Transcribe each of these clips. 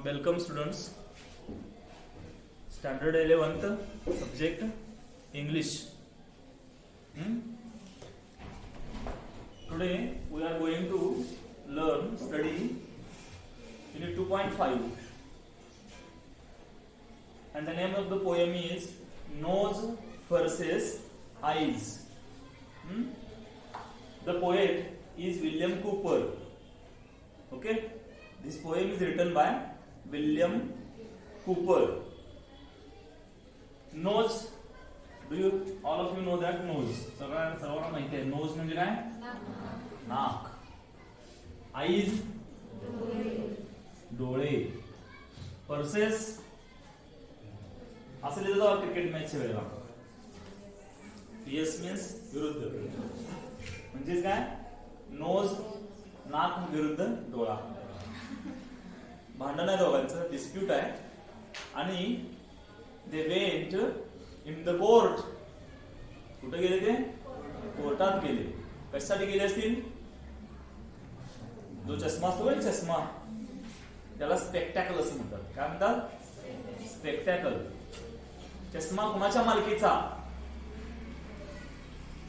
Welcome students. Standard 11th subject English. Today we are going to study unit 2.5, and the name of the poem is Nose versus Eyes. The poet is William Cooper. Okay, this poem is written by William Cooper. Nose, do you all of you know that nose? सर्वांना माहिती आहे nose म्हणजे काय? नाक. Eyes, डोळे. Versus असं लिहिलं जातं क्रिकेट मॅचच्या वेळेला. PS means विरुद्ध. म्हणजे काय? नोज, नाक विरुद्ध डोळा. भांडण आहे दोघांचं, डिस्प्यूट आहे. आणि they went in the court. कुठे गेले ते? कोर्टात गेले. कशासाठी गेले असतील? जो चष्मा असतो ना, चष्मा, त्याला स्पेक्टॅकल असं म्हणतात. काय म्हणतात? स्पेक्टॅकल. चष्मा कुणाच्या मालकीचा?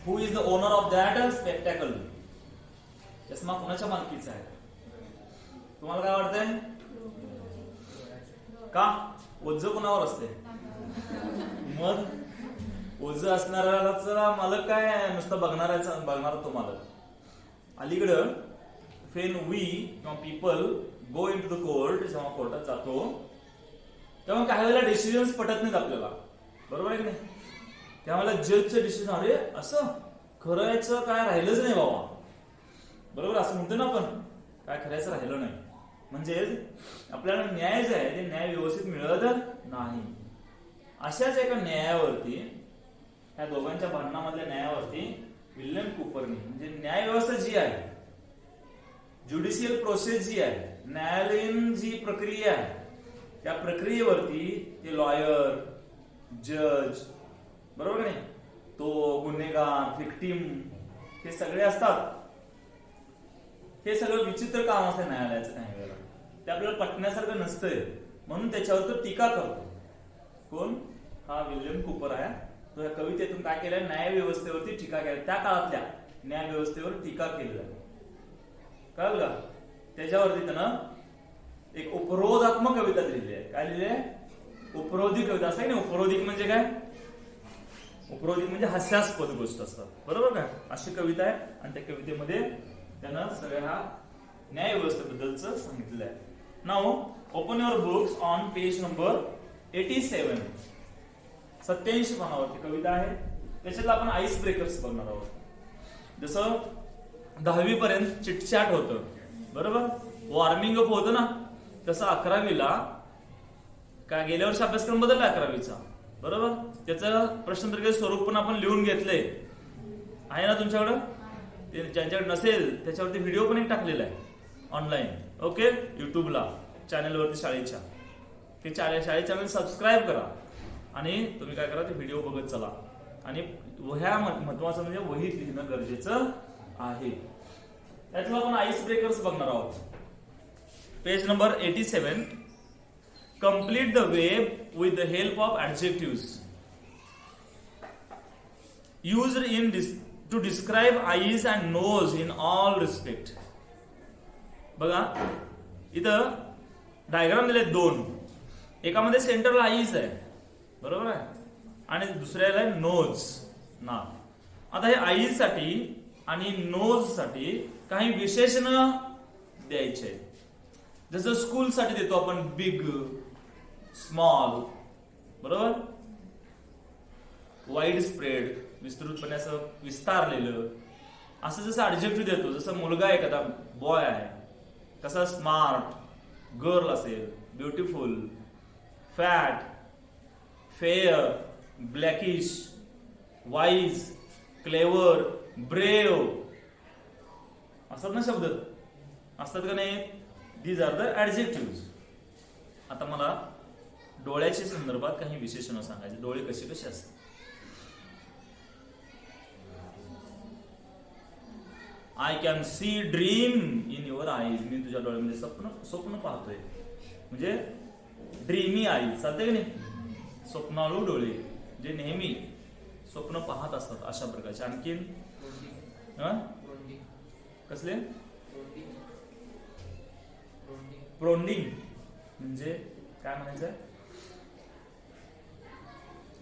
Who is the owner of that spectacle? चष्मा कुणाच्या मालकीचा आहे? तुम्हाला काय वाटतंय? का? ओझ कुणावर असते? मग ओझ असणाऱ्याला मालक काय नुसतं बघणार तो मालक. अलीकडं फेन वी किंवा people go into the court, जेव्हा कोर्टात जातो तेव्हा काही वेळेला डिसिजन्स पटत नाहीत आपल्याला, बरोबर आहे की नाही? त्यावेळेला जजचं डिसिजन, अरे असं खरंयचं काय राहिलंच नाही बाबा, बरोबर असं म्हणतो ना आपण, काय खरायचं राहिलं नाही. म्हणजे आपल्याला न्याय जे आहे ते न्याय व्यवस्थित मिळत नाही. अशाच एका न्यायावरती, ह्या दोघांच्या भांडणामधल्या न्यायावरती विल्यम कूपरनी, म्हणजे न्याय व्यवस्था जी आहे, ज्युडिशियल प्रोसेस जी आहे, न्यायालयीन जी प्रक्रिया आहे, त्या प्रक्रियेवरती ते लॉयर, जज, बरोबर नाही, तो गुन्हेगार, व्हिक्टीम, हे सगळे असतात. हे सगळं विचित्र काम असतं न्यायालयाचं. काही वेळेला ते आपल्याला पटण्यासारखं नसतंय, म्हणून त्याच्यावर तो टीका करतो. कोण? हा विल्यम कूपर आहे. तो या कवितेतून काय केलंय? न्याय व्यवस्थेवरती टीका केली. त्या काळातल्या न्याय व्यवस्थेवर टीका केलेली आहे. कळलं का? त्याच्यावरती त्यानं एक उपरोधात्मक कविता लिहिली आहे. काय लिहिली आहे? उपरोधिक कविता. असं आहे ना, उपरोधिक म्हणजे काय? उपरोधिक म्हणजे हास्यास्पद गोष्ट असतात, बरोबर का? अशी कविता आहे. आणि त्या कवितेमध्ये त्यानं सगळ्या न्याय व्यवस्थेबद्दलचं सांगितलेलं आहे. Now open your books on page number 87. 87 पानावरती कविता आहे. त्याच्यातलं आपण आईस ब्रेकर्स बघणार आहोत. जसं 10वी पर्यंत चिटचॅट होतं, बरोबर, वॉर्मिंग अप होतं ना, तसं 11वीला काय गेल्या वर्षी अभ्यासक्रम बदलला 11वीचा, बरोबर. त्याचं प्रश्नपत्रिकेचं स्वरूप पण आपण लिहून घेतलंय, आहे ना तुमच्याकडं? ज्यांच्याकडे नसेल त्याच्यावरती व्हिडिओ पण एक टाकलेला आहे ऑनलाईन, ओके, युट्यूबला, चॅनलवरती शाळेच्या. ते शाळेच्या चॅनल सबस्क्राईब करा आणि तुम्ही काय करा, ते व्हिडिओ बघत चला. आणि ह्या महत्वाचं म्हणजे वहीत लिहिणं गरजेचं आहे. त्यातलं आपण आईस ब्रेकर्स बघणार आहोत. Page number 87. Complete the web with the help of adjectives used in to describe eyes and nose in all respect. बघा इथं डायग्राम दिले दोन. एकामध्ये सेंटरला आईज आहे, बरोबर आहे, आणि दुसऱ्याला नोज, नाक. आता हे आईज साठी आणि नोज साठी काही विशेषण द्यायचे. जसं स्कूल साठी देतो आपण बिग, स्मॉल, बरोबर, वाईड स्प्रेड, विस्तृतपणे असं विस्तारलेलं. असं जसं ऍडजेक्टिव्ह देतो, जसं मुलगा एखादा बॉय आहे, कसा स्मार्ट, गर्ल असेल, beautiful, fat, fair, blackish, wise, clever, brave, असतात ना शब्द, असतात का नाही? These are the adjective. आता मला डोळ्याच्या संदर्भात काही विशेषण सांगायचे. डोळे कसे कसे असतात? I can see dream in your eyes. मी तुझ्या डोळ्यामध्ये स्वप्न पाहतोय. म्हणजे ड्रीमी आईज, चालते की नाही? स्वप्नाळू डोळे, जे नेहमी स्वप्न पाहत असतात अशा प्रकारचे. आणखीन कसले? प्रोंडिंग म्हणजे काय म्हणायचं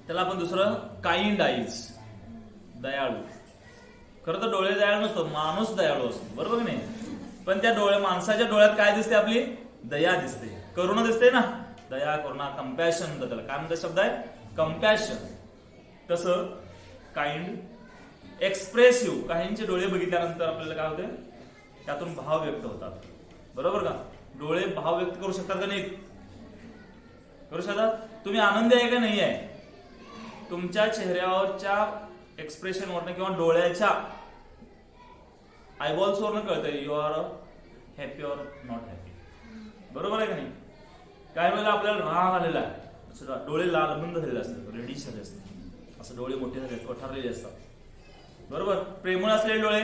त्याला? आपण दुसरं काइंड आईज, दयाळू. खरं तर डोळे दयाळू नसतो, माणूस दयाळू असतो, बरोबर नाही? पण त्या माणसाच्या डोळ्यात काय दिसते? आपली दया दिसते, करुणा दिसते ना. दया, करुणा, कंपॅशन म्हणतात त्याला. काय म्हणतात शब्द आहे? कंपॅशन. तसं काइंड, एक्सप्रेसिव्ह. काहींचे डोळे बघितल्यानंतर आपल्याला काय होते? त्यातून भाव व्यक्त होतात, बरोबर का? डोळे भाव व्यक्त करू शकतात का नाही? करू शकतात. तुम्ही आनंदी आहे का नाही आहे? तुमच्या चेहऱ्यावरच्या एक्सप्रेशन वरनं किंवा डोळ्याच्या आयबॉल्स वरनं कळतंय you are happy or not happy, बरोबर आहे का नाही? काही वेळेला आपल्याला राग आलेला आहे, डोळे लालबुंद झालेले असतात, रेडिश झाले असतात, असं डोळे मोठे झाले, कोठारलेले असतात, बरोबर? प्रेमळ असलेले डोळे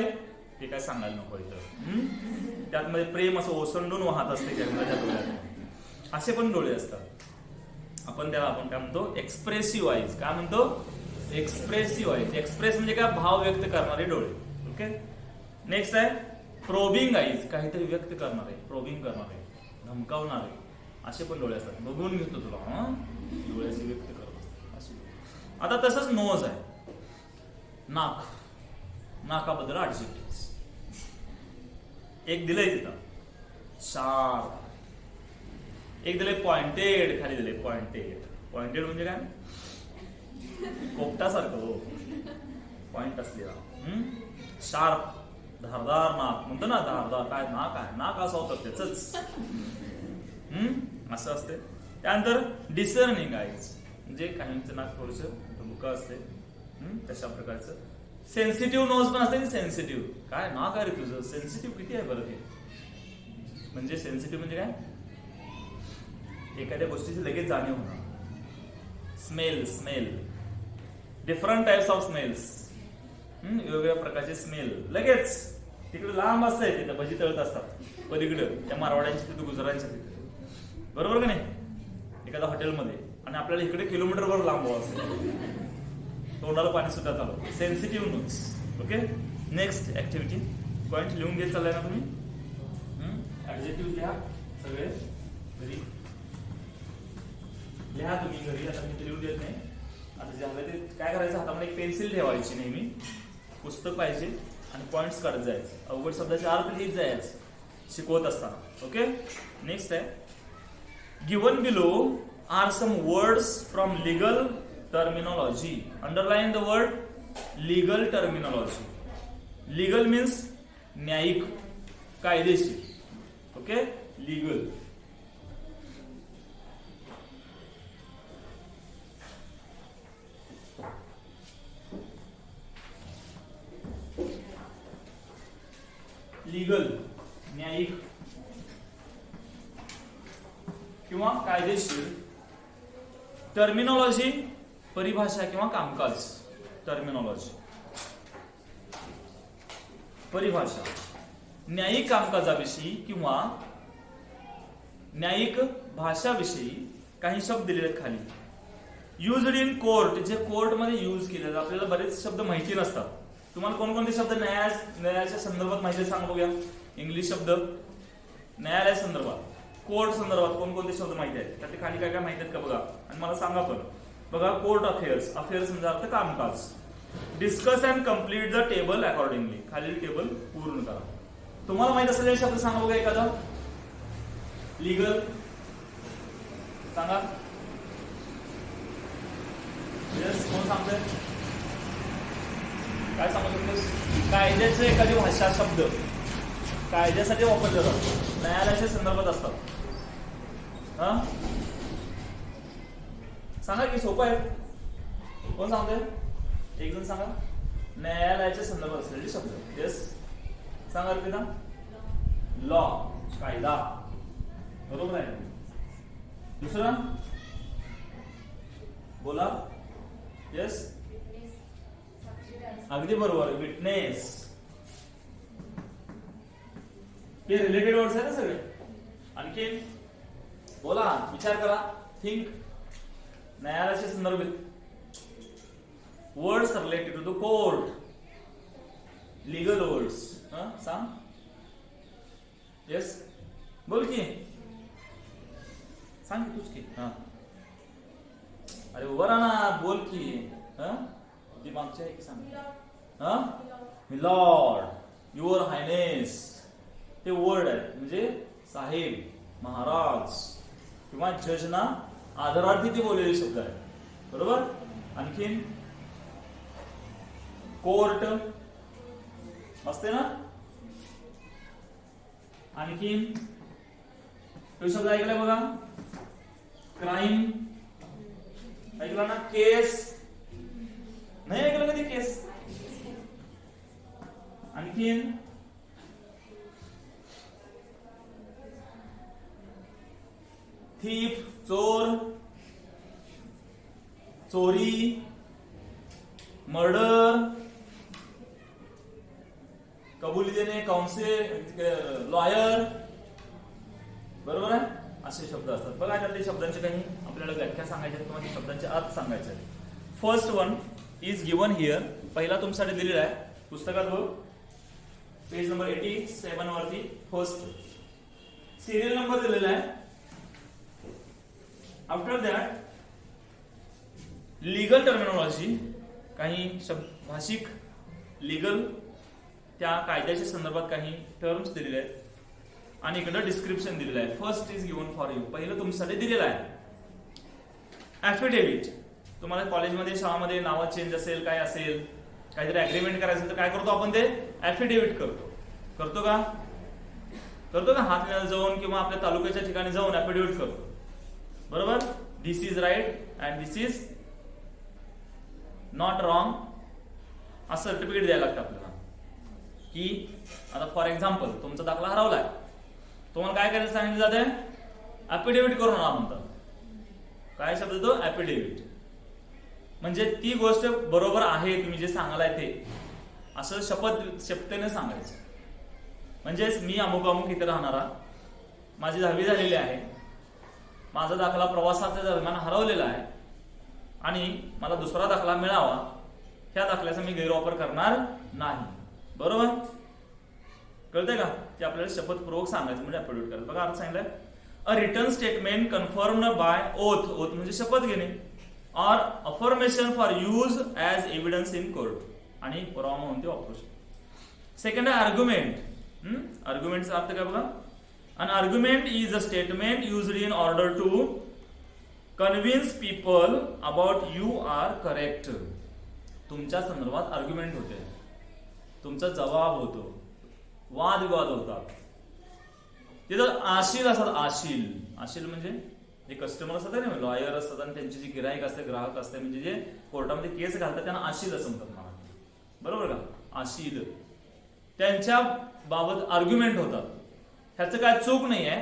ते काय सांगायला नको इथं. त्यातमध्ये प्रेम असं ओसंडून वाहत असते त्या डोळ्यात. असे पण डोळे असतात. आपण काय म्हणतो? Expressive eyes. काय म्हणतो? Expressive eyes. एक्सप्रेस म्हणजे काय? भाव व्यक्त करणारे डोळे. ओके. नेक्स्ट आहे प्रोबिंग आईज. काहीतरी व्यक्त करणारे, प्रोबिंग करणारे, धमकावणारे असे पण डोळे असतात. बघून घेतो तुला, डोळ्याचे व्यक्त करत असतात. आता तसंच नोज आहे, नाक. नाकाबद्दल ऍडजेक्टिव्ह एक दिलंय तिथं, शार्प. एक दिले पॉइंटेड, खाली दिले पॉइंटेड. पॉइंटेड म्हणजे काय? कोपटासारखं, हो, पॉइंट असलेला. शार्प, धारदार नाक म्हणतो ना, धारदार. काय नाक आहे? नाक असं होतं त्याच, असं असते. त्यानंतर डिसर्निंग आईज, म्हणजे काहींचं नाक थोडस मुका असते, तशा प्रकारचं. सेन्सिटिव्ह नोज पण असते. सेन्सिटिव्ह काय नाक आहे रे तुझं? सेन्सिटिव्ह किती आहे बरं ते? म्हणजे सेन्सिटिव्ह म्हणजे काय? एखाद्या गोष्टीची लगेच जाणीव होणार. Smell, different types of smells, वेगवेगळ्या प्रकारचे स्मेल लगेच. तिकडे लांब असतंय, तिथे भजी तळत असतात पलीकडे, त्या मारवाड्यांच्या तिथे, गुजरांच्या तिथे, बरोबर का नाही? एखाद्या हॉटेलमध्ये, आणि आपल्याला इकडे किलोमीटरवर लांब असेल, तोंडाला पाणी सुद्धा चालू. Sensitive nose. Okay. Next activity. Point लिहून घेत चाललाय ना तुम्ही? ऍडजेक्टिव्ह लिहा सगळे घरी, लिहा तुम्ही घरी. आता मी लिहून देत नाही. आता जे हवं ते काय करायचं? हातामध्ये एक पेन्सिल ठेवायची नेहमी, पुस्तक पाहिजे, आणि पॉइंट्स काढत जायचे. अवघड शब्दाचे अर्थ लिहित जायचे शिकवत असताना. ओके. नेक्स्ट आहे given below are some words from legal terminology. Underline the word legal terminology. Legal means न्यायिक, कायदेशीर. ओके. लीगल. लीगल, न्यायिक किंवा कायदेशीर. टर्मिनॉलॉजी, परिभाषा किंवा कामकाज. टर्मिनॉलॉजी, परिभाषा. न्यायिक कामकाजाविषयी किंवा न्यायिक भाषाविषयी काही शब्द दिलेले आहेत खाली. युज्ड इन कोर्ट, जे कोर्टमध्ये यूज केले जातात. आपल्याला बरेच शब्द माहिती नसतात. तुम्हाला कोणकोणते शब्द न्यायाच्या संदर्भात माहिती सांग बघूया. इंग्लिश शब्द न्यायालय संदर्भात, कोर्ट संदर्भात कोणकोणते शब्द माहिती आहेत? त्यात खाली काय काय माहिती आहेत का बघा, आणि मला सांगा पण. बघा, कोर्ट अफेअर्स. अफेअर्स म्हणजे अर्थ कामकाज. Discuss and complete the table accordingly. खालील टेबल पूर्ण करा. तुम्हाला माहित असलेले शब्द सांगा बघा एखादा. लीगल सांगा. येस, कोण सांगतोय? काय सांगू शकतोस? कायद्याचे एखादी भाषा शब्द कायद्यासाठी वापरले जातात, न्यायालयाच्या संदर्भात असतात. सांगा की सोपं आहे. कोण सांगतोय? एक जण सांगा. न्यायालयाच्या संदर्भात असलेले शब्द. येस, सांगा अर्पिता. लॉ, कायदा, बरोबर आहे. दुसरा बोला. येस, अगदी बरोबर. विटनेस, हे रिलेटेड वर्ड्स आहे ना सगळे. आणखी बोला, विचार करा, थिंक. न्यायालयाशी संदर्भित words related to the court, legal words. सांग. येस, बोल की, सांग की तूच की. अरे उभं राहा ना, बोल की. ती मागच्या एक सांग. मिलॉर्ड, युअर हायनेस, ते वर्ड आहे म्हणजे साहेब, महाराज किंवा जज ना आदरार्थी ते बोललेले शब्द आहे. बरोबर. आणखीन कोर्ट असते ना. आणखीन तो शब्द ऐकलाय बघा, क्राईम ऐकला ना. केस नाही ऐकलं कधी, केस. आणखीन थीफ, चोर, चोरी, मर्डर, कबुली देणे, काउन्सिल, लॉयर. बरोबर आहे. असे शब्द असतात बघा. त्यातल्या शब्दांचे काही आपल्याला व्याख्या सांगायच्या किंवा त्या शब्दांचे अर्थ सांगायचे. First one is given here. पहिला तुमच्यासाठी दिलेला आहे पुस्तकात बघ, पेज नंबर 87 वरती. फर्स्ट सिरियल नंबर दिलेला आहे. आफ्टर दॅट लीगल टर्मिनॉलॉजी, काही भाषिक लीगल त्या कायद्याच्या संदर्भात काही टर्म्स दिलेले आहेत. आणि इकडे डिस्क्रिप्शन दिलेलं आहे. First is given for you. पहिलं तुमच्यासाठी दिलेलं आहे ऍफिडेव्हिट. तुम्हाला कॉलेजमध्ये, शाळामध्ये नाव चेंज असेल, काय असेल, काहीतरी अग्रीमेंट करायचं तर काय करतो आपण, ते ऍफिडेव्हिट करतो. करतो का? करतो का? हात जाऊन किंवा आपल्या तालुक्याच्या ठिकाणी जाऊन ऍफिडेव्हिट करतो. बरोबर. This is right and this is not wrong असं सर्टिफिकेट द्यायला लागतं आपल्याला. की आता फॉर एक्झाम्पल तुमचा दाखला हरवलाय, तुम्हाला काय करायचं सांगितलं जाते, ऍफिडेव्हिट करून आणा म्हणतात. काय शब्द तो? ऍफिडेव्हिट. म्हणजे ती गोष्ट बरोबर आहे, तुम्ही जे सांगालाय ते असं शपथेने सांगायचं. म्हणजेच मी अमुक अमुक इथे राहणारा, माझी 10वी झालेली आहे, माझा दाखला प्रवासाच्या दरम्यान हरवलेला आहे आणि मला दुसरा दाखला मिळावा, ह्या दाखल्याचा मी गैरवापर करणार नाही. बरोबर. कळतंय का? ते आपल्याला शपथपूर्वक सांगायचं म्हणजे ऍफिडेव्हिट करायचं. बघा अर्थ सांगितलंय, a written statement confirmed by oath. Oath म्हणजे शपथ घेणे. Or affirmation for use as evidence in court. आणि पुरावा म्हणून ते वापरू शकतो. सेकंड आहे आर्ग्युमेंट. आर्ग्युमेंटचा अर्थ काय बघा, an argument is a statement used in order to convince people about you are correct. तुमच्या संदर्भात आर्ग्युमेंट होते, तुमचा जबाब होतो, वादविवाद होतात. तिथं आशील असतात. आशील म्हणजे जे कस्टमर असतात ना, लॉयर असतात आणि त्यांची जी गिराईक असते, ग्राहक असते, म्हणजे जे कोर्टामध्ये केस घालतात त्यांना आशील असं म्हणतात मला. बरोबर का? आशील. त्यांच्या बाबत आर्ग्युमेंट होतात. ह्याचं काय चूक नाही आहे,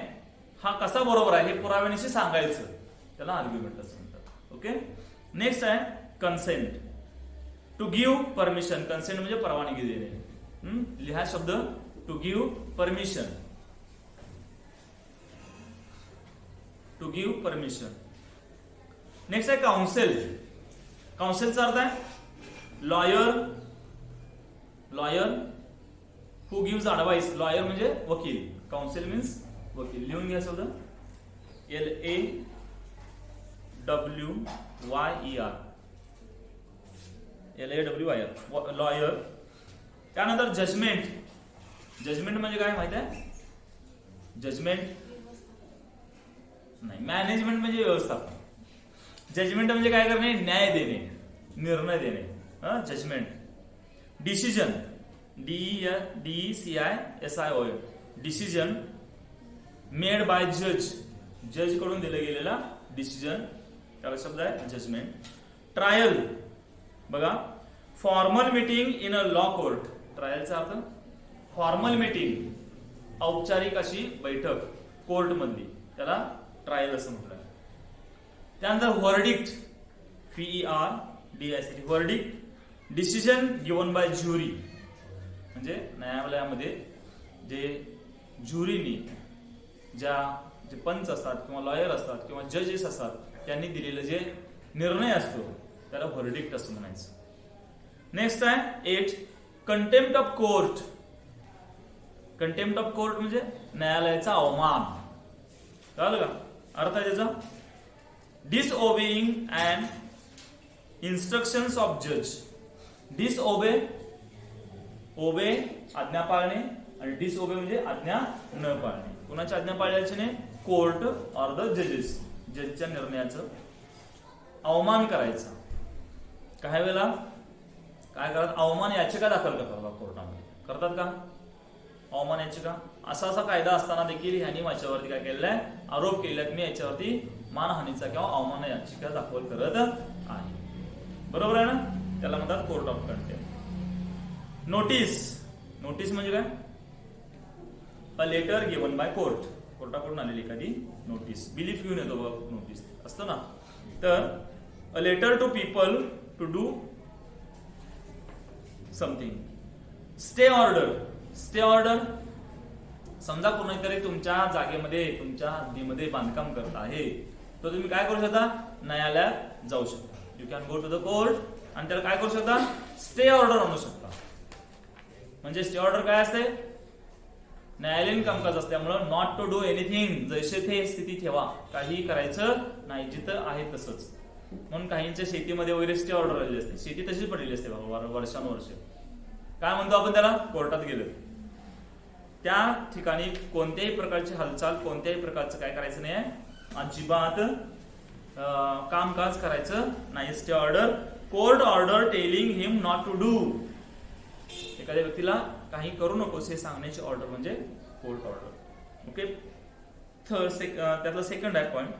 हा कसा बरोबर आहे हे पुराव्यानिशी सांगायचं, त्याला आर्ग्युमेंट असं म्हणतात. ओके. नेक्स्ट आहे consent. To give permission. Consent म्हणजे परवानगी देणे. लिहा शब्द, to give permission. To give permission. Next आहे काउन्सिल. काउन्सिलचा अर्थ आहे lawyer. Lawyer who gives advice. Lawyer म्हणजे वकील. काउन्सिल मीन्स वकील. लिहून घ्या शब्द, LAWYER. LAWYER lawyer. त्यानंतर जजमेंट. जजमेंट म्हणजे काय माहिती आहे? जजमेंट नाही, मॅनेजमेंट म्हणजे व्यवस्थापन. जजमेंट म्हणजे काय करणे, न्याय देणे, निर्णय देणे. Judgement. Decision. DECISION. Decision made by जज. जज कडून दिला गेलेला डिसिजन, त्याला शब्द आहे जजमेंट. ट्रायल बघा, formal meeting in a law court. ट्रायलचा अर्थ फॉर्मल मीटिंग, औपचारिक अशी बैठक कोर्ट मधली, त्याला ट्रायल असं म्हटलं. त्यानंतर verdict. VERDICT. Verdict. Decision given by jury. म्हणजे न्यायालयामध्ये जे ज्युरीनी जे पंच असतात किंवा लॉयर असतात किंवा जजेस असतात त्यांनी दिलेले जे निर्णय असतो त्याला व्हर्डिक्ट असं म्हणायचं. नेक्स्ट आहे 8 contempt of court. Contempt of court म्हणजे न्यायालयाचा अवमान. कळलं का अर्थ आहे त्याचा? डिसओबेईंग अँड इन्स्ट्रक्शन्स ऑफ जज. डिसओबे, ओबे आज्ञा पाळणे आणि डिसओबे म्हणजे आज्ञा न पाळणे. कुणाची आज्ञा पाळायची नाही? कोर्ट ऑर द जजेस, जजच्या निर्णयाचं अवमान करायचा. काही वेळेला काय करतात? अवमान याचिका दाखल करतात कोर्टामध्ये. करतात का अवमान याचिका? असा कायदा असताना देखील ह्यांनी माझ्यावरती काय केलेलं आहे? आरोप केलेला आहे. मी याच्यावरती मानहानीचा किंवा अवमान याचिका दाखल करत आहे. बरोबर आहे ना? त्याला म्हणतात court of contempt. Notice. Notice म्हणजे काय? A letter given by court. कोर्टाकडून आलेली एखादी नोटीस. बिलीफ घेऊन येतो बघ नोटीस असतं ना. तर a letter to people to do something. Stay order. Stay order समजा कोणीतरी तुमच्या जागेमध्ये तुमच्या हद्दीमध्ये बांधकाम करत आहे तर तुम्ही काय करू शकता? न्यायालयात जाऊ शकता. You can go to the court आणि त्याला काय करू शकता? स्टे ऑर्डर आणू शकता. म्हणजे स्टे ऑर्डर काय असते? न्यायालयीन कामकाज असल्यामुळं नॉट टू डू एनिथिंग. जैसे थे स्थिती ठेवा, काही करायचं नाही, जिथं आहे तसंच. म्हणून काहींच्या शेतीमध्ये वगैरे स्टे ऑर्डर आलेली असते. शेती तशीच पडलेली असते वर्षानुवर्ष. काय म्हणतो आपण त्याला? कोर्टात गेलं. त्या ठिकाणी कोणत्याही प्रकारची हालचाल, कोणत्याही प्रकारचं काय करायचं नाही, अजिबात कामकाज करायचं नाही. Stay order. Court order telling him not to do. एखाद्या व्यक्तीला काही करू नकोस हे सांगण्याची ऑर्डर म्हणजे कोर्ट ऑर्डर. ओके. त्यातला सेकंड आहे point.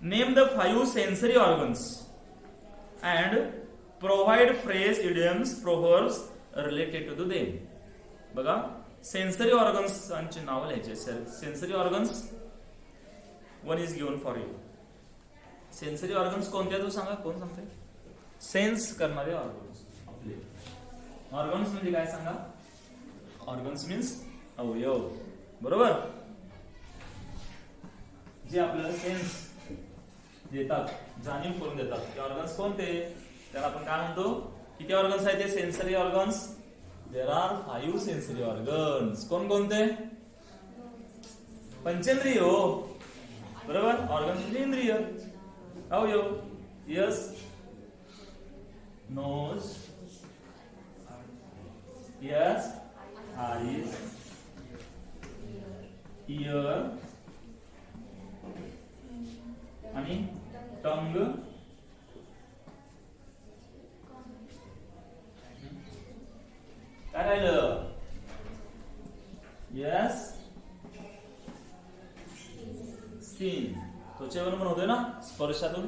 Name the 5 sensory organs and provide phrase, idioms, proverbs related to them. बघा सेन्सरी ऑर्गन्सची नावं लिहायची. Sensory organs 1 is given for you. Sensory organs कोणत्या तू सांगा? कोण सांगते? सेन्स करणारे ऑर्गन्स. आपले ऑर्गन्स म्हणजे काय सांगा? ऑर्गन्स मीन्स अवयव. बरोबर? जे आपल्याला सेन्स देतात, जाणीव करून देतात ते ऑर्गन्स कोणते? त्याला आपण काय म्हणतो? किती ऑर्गन्स आहेत ते? Sensory organs. There are 5 sensory organs. कोणते? पंचेंद्रिय. बरोबर? ऑर्गन्स म्हणजे इंद्रिय, अवयव. Yes. Nose, yes, eyes, ear आणि टंग. काय राहिलं? Yes, skin. त्वचेवरून पण होतोय ना, स्पर्शातून.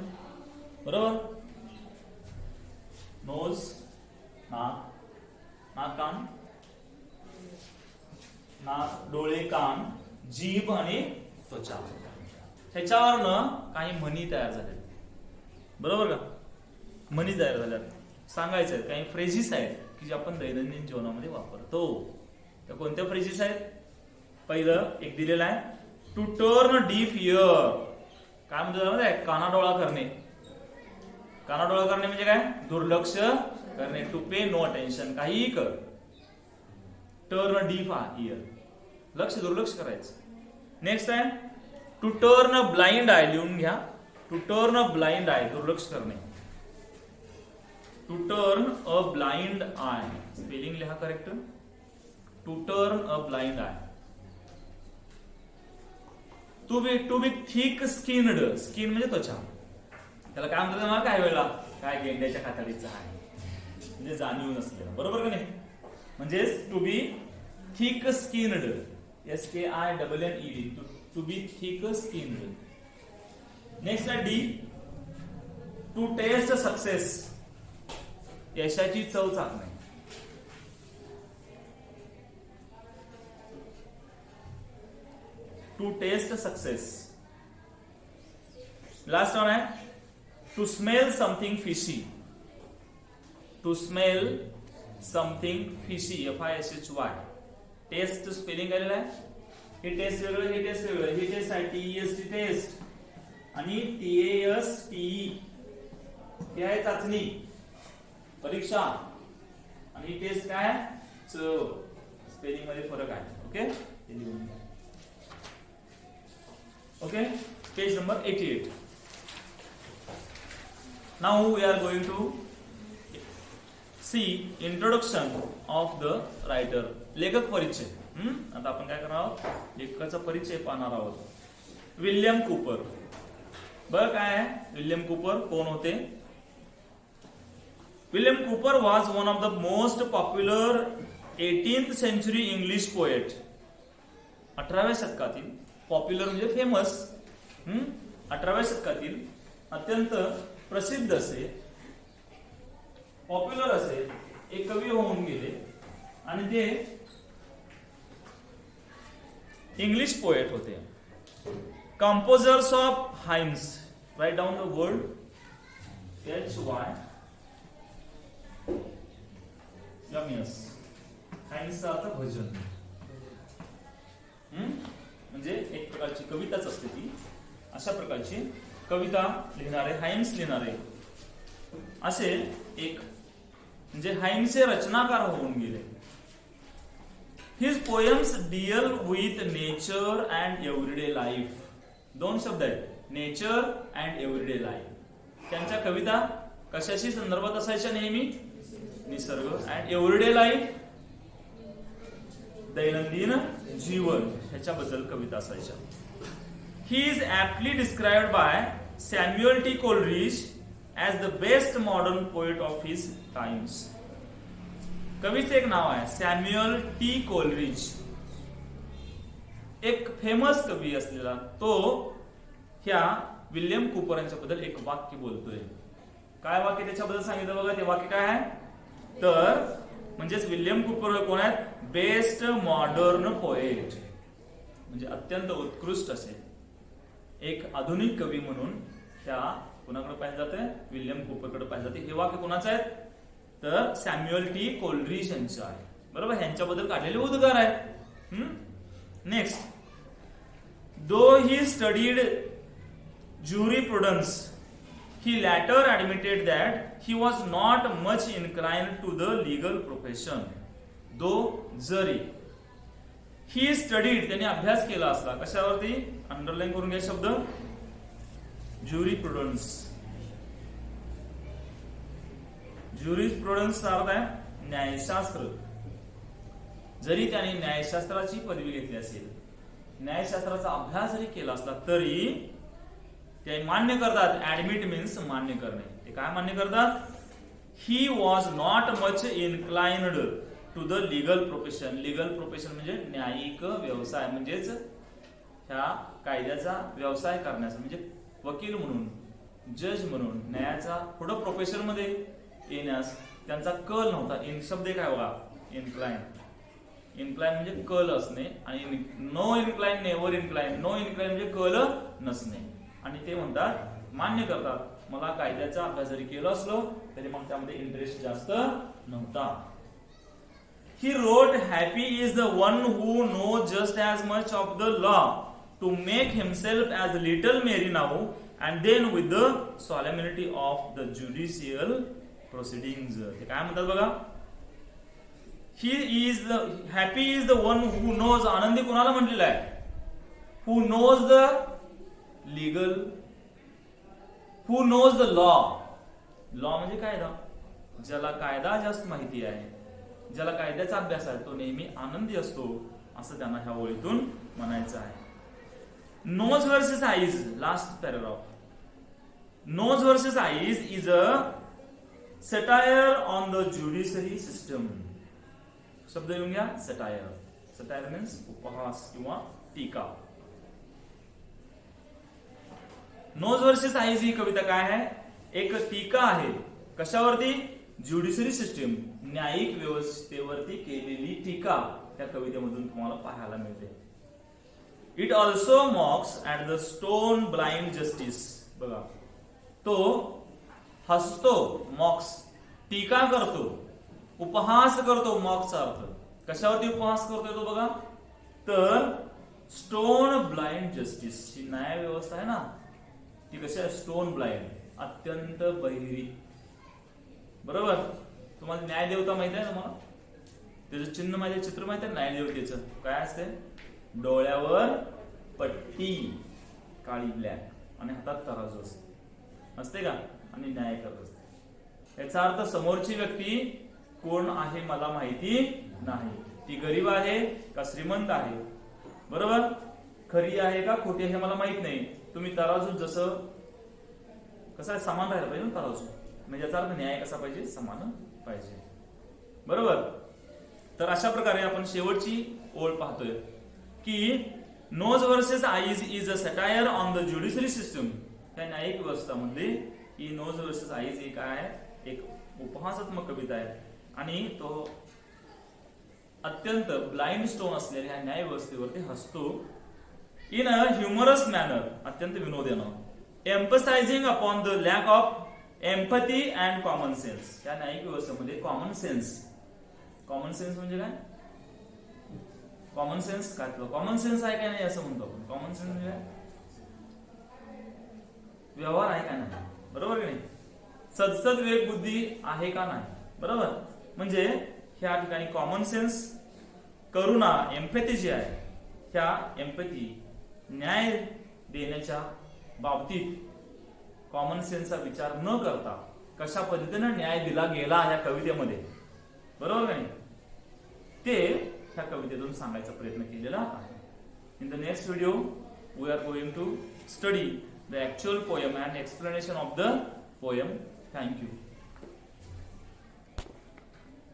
बरोबर? नोज, नाक, कान, नाक, डोळे, कान, जीभ आणि त्वचा. ह्याच्यावरनं काही म्हणी तयार झाल्या. बरोबर का? म्हणी तयार झाल्यात. सांगायचं आहेत काही फ्रेझिस आहेत की जे आपण दैनंदिन जीवनामध्ये वापरतो. तर कोणत्या फ्रेझिस आहेत? पहिलं एक दिलेलं आहे, टू टर्न डीफ इयर. काय म्हणतो? कानाडोळा करणे. कानाडोळा करणे म्हणजे काय? दुर्लक्ष करणे. To pay no attention. काहीही कर. टर्न डीफ इयर, लक्ष दुर्लक्ष करायचं. नेक्स्ट आहे टू टर्न ब्लाइंड आय. लिहून घ्या. टू टर्न ब्लाइंड आय, दुर्लक्ष करणे. To turn a blind eye. Spelling लिहा correct. To turn a blind eye. To be thick skinned. Skin म्हणजे त्वचा. त्याला काय म्हणतात? मला काय वेळेला काय गेंड्याच्या कातडीचं आहे म्हणजे जाणीव नसलेलं. बरोबर का नाही? म्हणजे to be thick skinned. SKINNED. To be thick skinned. Next आहे डी, टू टेस्ट सक्सेस. यशाची चव चाखणे. To taste success. Last one आहे to smell something fishy. To smell something fishy. FISHY. Taste spelling आलेलं आहे. हे टेस्ट वेगळं, हे टेस्ट वेगळं. ही टेस्ट आहे TEST टेस्ट आणि TASTE हे आहे चाचणी परीक्षा. आणि टेस्ट काय स्पेलिंग मध्ये फरक आहे. Okay, okay. Page number 88. Now we are going to see introduction of the writer. लेखक परिचय. आता आपण काय करणार आहोत, लेखकाचा परिचय पाहणार आहोत. William Cooper. बरं काय आहे विल्यम कूपर, कोण होते? William Cooper was one of the most popular 18th century English poet. 18व्या शतकातील पॉप्युलर म्हणजे फेमस, 18व्या शतकातील अत्यंत प्रसिद्ध असे, पॉप्युलर असे एक कवी होऊन गेले. आणि ते इंग्लिश पोएट होते. Composers of hymns. Write down the word HYMS. हाइम्सचा अर्थ भजन, म्हणजे एक प्रकारची कविताच असते ती. अशा प्रकारची कविता लिहिणारे, हाइम्स लिहिणारे असे एक म्हणजे हाइम्सचे रचनाकार होऊन गेले. His poems deal with nature and everyday life. दोन शब्द आहेत, नेचर अँड एव्हरीडे लाईफ. त्यांच्या कविता कशाशी संदर्भात असायच्या? नेहमी निसर्ग. अँड एव्हरीडे लाईफ, दैनंदिन जीवन, ह्याच्याबद्दल कविता असायच्या. He is aptly described by Samuel T Coleridge as the best modern poet of his times. कवीचे एक नाव आहे सॅम्युअल टी कोलरिज, एक फेमस कवी असलेला तो ह्या विल्यम कूपर यांच्याबद्दल एक वाक्य बोलतोय. काय वाक्य त्याच्याबद्दल सांगितलं बघा. ते वाक्य काय आहे तर म्हणजेच विल्यम कूपर कोण आहेत? बेस्ट मॉडर्न पोएट, म्हणजे अत्यंत उत्कृष्ट असे एक आधुनिक कवी म्हणून त्या कोणाकडे पाहिजे जाते? विल्यम कूपरकडे पाहिजे जाते. हे वाक्य कोणाचं आहे तर सॅम्युअल टी कोलरिज यांचं आहे. बरोबर, ह्यांच्याबद्दल काढलेले उद्गार आहेत. Next, though he studied jurisprudence, he later admitted that he was not much inclined to the legal profession. Though जरी ही स्टडीड, त्यांनी अभ्यास केला असला कशावरती? अंडरलाईन करून घ्या शब्द ज्युरिप्रुडन्स. ज्युरिप्रुडन्सचा अर्थ आहे न्यायशास्त्र. जरी त्याने न्यायशास्त्राची पदवी घेतली असेल, न्यायशास्त्राचा अभ्यास जरी केला असला तरी ते मान्य करतात. ऍडमिट मीन्स मान्य करणे. ते काय मान्य करतात? He was not much inclined to the legal profession. Legal profession म्हणजे न्यायिक व्यवसाय, म्हणजेच ह्या कायद्याचा व्यवसाय करण्याचा, म्हणजे वकील म्हणून, जज म्हणून न्यायाचा पुढं प्रोफेशन मध्ये येण्यास त्यांचा कल नव्हता. इन शब्द काय बघा, इन्क्लाइन. इन्क्लाइन म्हणजे कल असणे, आणि no incline, never incline. No incline म्हणजे कल नसणे. आणि ते म्हणतात, मान्य करतात, मला कायद्याचा अभ्यास जरी केला असलो तरी मग त्यामध्ये इंटरेस्ट जास्त नव्हता. He wrote, happy is the one who know just as much of the law to make himself as little Mary now and then with the solemnity of the judicial proceedings. ते काय म्हणतात बघा, he is the happy is the one who knows. आनंदी कोणाला म्हटलेला आहे? who knows the legal, who knows the law. law म्हणजे कायदा. ज्याला कायदा जास्त माहिती आहे, ज्याला कायद्याचा अभ्यास आहे, तो नेहमी आनंदी असतो, असं त्यांना ह्या ओळीतून म्हणायचं आहे. Nose versus eyes, last paragraph. Nose versus eyes is a satire on the judiciary system. शब्द येऊन घ्या, satire. Satire means उपहास किंवा टीका. Nose versus eyes ही कविता काय आहे? एक टीका आहे. कशावरती? ज्युडिशरी सिस्टीम, न्यायिक व्यवस्थेवरती केलेली टीका त्या कवितेमधून तुम्हाला पाहायला मिळते. It also मॉक्स at the stone blind justice. बघा, तो हसतो, मॉक्स टीका करतो, उपहास करतो. मॉक्सचा अर्थ कशावरती उपहास करतोय तो बघा, तर स्टोन ब्लाइंड जस्टिस, ही न्याय व्यवस्था आहे ना ती कशी आहे, स्टोन ब्लाइंड, अत्यंत बहिरी. बरोबर. तुम्हाला न्याय देवता माहिती आहे तुम्हाला, त्याचं चिन्ह माहिती आहे, चित्र माहिती आहे न्याय देवतेचं काय असते, डोळ्यावर पट्टी काळी ब्लॅक आणि हातात तराजू असते का, आणि न्याय करत असते. याचा अर्थ समोरची व्यक्ती कोण आहे मला माहिती नाही, ती गरीब आहे का श्रीमंत आहे, बरोबर, खरी आहे का खोटी आहे हे मला माहित नाही. तुम्ही तराजू जसं कसं आहे समान राहायला पाहिजे ना तराजू, म्हणजे याचा अर्थ न्याय कसा पाहिजे, समान पाहिजे. बरोबर. तर अशा प्रकारे आपण शेवटची ओळ पाहतोय की nose versus eyes is a satire on the judiciary system. या न्यायिक व्यवस्थामध्ये ही नोज वर्सेस आईज ही काय आहे, एक उपहासात्मक कविता आहे आणि तो अत्यंत ब्लाइंड स्टोन असलेल्या न्याय व्यवस्थेवरती हसतो इन अ ह्युमरस मॅनर, अत्यंत विनोदानं, emphasising upon the lack of empathy and common sense. या न्यायिक व्यवस्थेमध्ये कॉमन सेन्स, कॉमन सेन्स म्हणजे काय, कॉमन सेन्स काय, कॉमन सेन्स आहे का नाही असं म्हणतो आपण. कॉमन सेन्स म्हणजे व्यवहार आहे का नाही, बरोबर की नाही, सदसद विवेक बुद्धी आहे का नाही, बरोबर. म्हणजे ह्या ठिकाणी कॉमन सेन्स, करुणा, एम्पॅथी जी आहे, ह्या एम्पॅथी न्याय देण्याच्या बाबतीत कॉमन सेन्सचा विचार न करता कशा पद्धतीने न्याय दिला गेला ह्या कवितेमध्ये, बरोबर का नाही, ते ह्या कवितेतून सांगायचा प्रयत्न केलेला आहे. In the next video we are going to study the actual poem and explanation of the poem. Thank you.